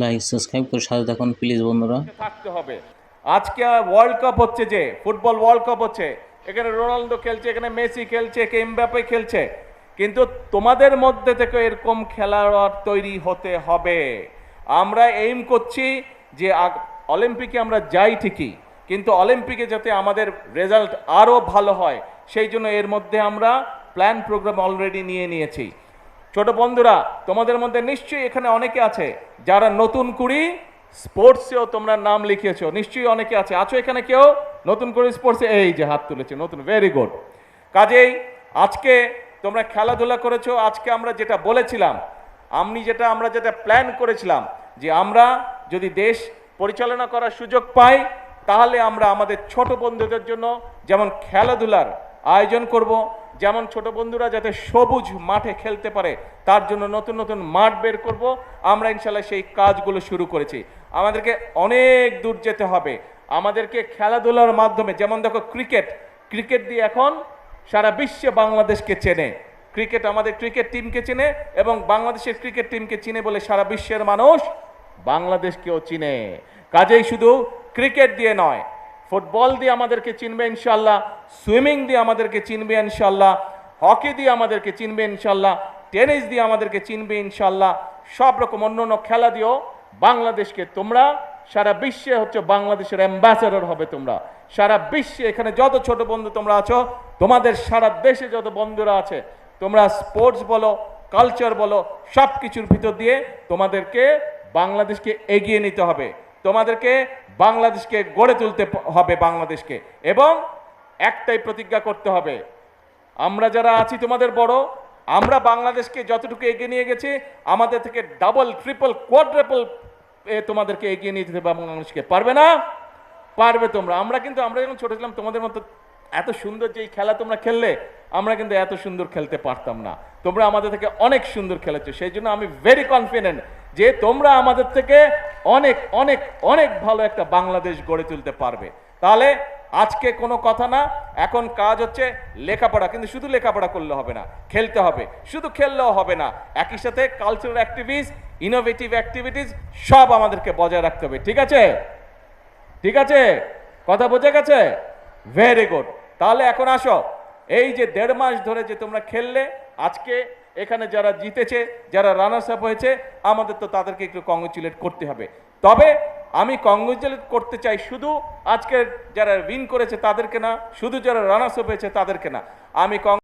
Like subscribe করে সাথে থাকুন প্লিজ বন্ধুরা। থাকতে হবে। আজকে ওয়ার্ল্ড কাপ হচ্ছে, যে ফুটবল ওয়ার্ল্ড কাপ হচ্ছে, এখানে রোনালদো খেলছে, এখানে মেসি খেলছে, কে এমবাপ্পে খেলছে, কিন্তু তোমাদের মধ্যে থেকে এরকম খেলোয়াড় তৈরি হতে হবে। আমরা এইম করছি যে অলিম্পিকে আমরা যাই ঠিকই, কিন্তু অলিম্পিকে যাতে আমাদের রেজাল্ট আরও ভালো হয় সেই জন্য এর মধ্যে আমরা প্ল্যান প্রোগ্রাম অলরেডি নিয়েছি। ছোট বন্ধুরা, তোমাদের মধ্যে নিশ্চয়ই এখানে অনেকে আছে যারা নতুন কুড়ি স্পোর্টসেও তোমরা নাম লিখিয়েছো, নিশ্চয়ই অনেকে আছো এখানে কেউ নতুন করে স্পোর্টসে, এই যে হাত তুলেছে নতুন, ভেরি গুড। কাজেই আজকে তোমরা খেলাধুলা করেছো। আজকে আমরা যেটা বলেছিলাম, আমরা যেটা প্ল্যান করেছিলাম যে আমরা যদি দেশ পরিচালনা করার সুযোগ পাই তাহলে আমরা আমাদের ছোট বন্ধুদের জন্য যেমন খেলাধুলার আয়োজন করব, যেমন ছোট বন্ধুরা যাতে সবুজ মাঠে খেলতে পারে তার জন্য নতুন নতুন মাঠ বের করব। আমরা ইনশাল্লাহ সেই কাজগুলো শুরু করেছি। আমাদেরকে অনেক দূর যেতে হবে। আমাদেরকে খেলাধুলার মাধ্যমে, যেমন দেখো ক্রিকেট দিয়ে এখন সারা বিশ্বে বাংলাদেশকে চেনে, ক্রিকেট আমাদের ক্রিকেট টিমকে চেনে এবং বাংলাদেশের ক্রিকেট টিমকে চিনে বলে সারা বিশ্বের মানুষ বাংলাদেশকেও চিনে। কাজেই শুধু ক্রিকেট দিয়ে নয়, ফুটবল দিয়ে আমাদেরকে চিনবে ইনশাল্লাহ, সুইমিং দিয়ে আমাদেরকে চিনবে ইনশাল্লাহ, হকি দিয়ে আমাদেরকে চিনবে ইনশাল্লাহ, টেনিস দিয়ে আমাদেরকে চিনবে ইনশাল্লাহ, সব রকম অন্য খেলা দিয়েও বাংলাদেশকে তোমরা সারা বিশ্বে হচ্ছে বাংলাদেশের অ্যাম্বাসেডর হবে। তোমরা সারা বিশ্বে, এখানে যত ছোট বন্ধু তোমরা আছো, তোমাদের সারা দেশে যত বন্ধুরা আছে, তোমরা স্পোর্টস বলো, কালচার বলো, সব কিছুর ভিতর দিয়ে তোমাদেরকে বাংলাদেশকে এগিয়ে নিতে হবে, তোমাদেরকে বাংলাদেশকে গড়ে তুলতে হবে বাংলাদেশকে। এবং একটাই প্রতিজ্ঞা করতে হবে, আমরা যারা আছি তোমাদের বড়, আমরা বাংলাদেশকে যতটুকু এগিয়ে নিয়ে গেছি আমাদের থেকে ডাবল ট্রিপল কোয়াড্রাপল তোমাদেরকে এগিয়ে নিয়ে যেতে বাংলাদেশকে। পারবে না? পারবে তোমরা। আমরা যখন ছোট ছিলাম তোমাদের মতো এত সুন্দর যে খেলা তোমরা খেললে, আমরা কিন্তু এত সুন্দর খেলতে পারতাম না। তোমরা আমাদের থেকে অনেক সুন্দর খেলেছো, সেই জন্য আমি ভেরি কনফিডেন্ট যে তোমরা আমাদের থেকে অনেক অনেক অনেক ভালো একটা বাংলাদেশ গড়ে তুলতে পারবে। তাহলে আজকে কোনো কথা না, এখন কাজ হচ্ছে লেখাপড়া। কিন্তু শুধু লেখাপড়া করলে হবে না, খেলতে হবে। শুধু খেললেও হবে না, একই সাথে কালচারাল অ্যাক্টিভিটিস, ইনোভেটিভ অ্যাক্টিভিটিস সব আমাদেরকে বজায় রাখতে হবে। ঠিক আছে? ঠিক আছে, কথা বোঝা গেছে? Very good. তাহলে এখন আসো, এই যে 1.5 মাস ধরে যে তোমরা খেললে, আজকে এখানে যারা জিতেছে, যারা রানার্স আপ হয়েছে, আমাদের তো তাদেরকে একটু কংগ্রেচুলেট করতে হবে। তবে আমি কংগ্রেচুলেট করতে চাই শুধু আজকে যারা উইন করেছে তাদেরকে না, শুধু যারা রানার্স আপ হয়েছে তাদেরকে না, আমি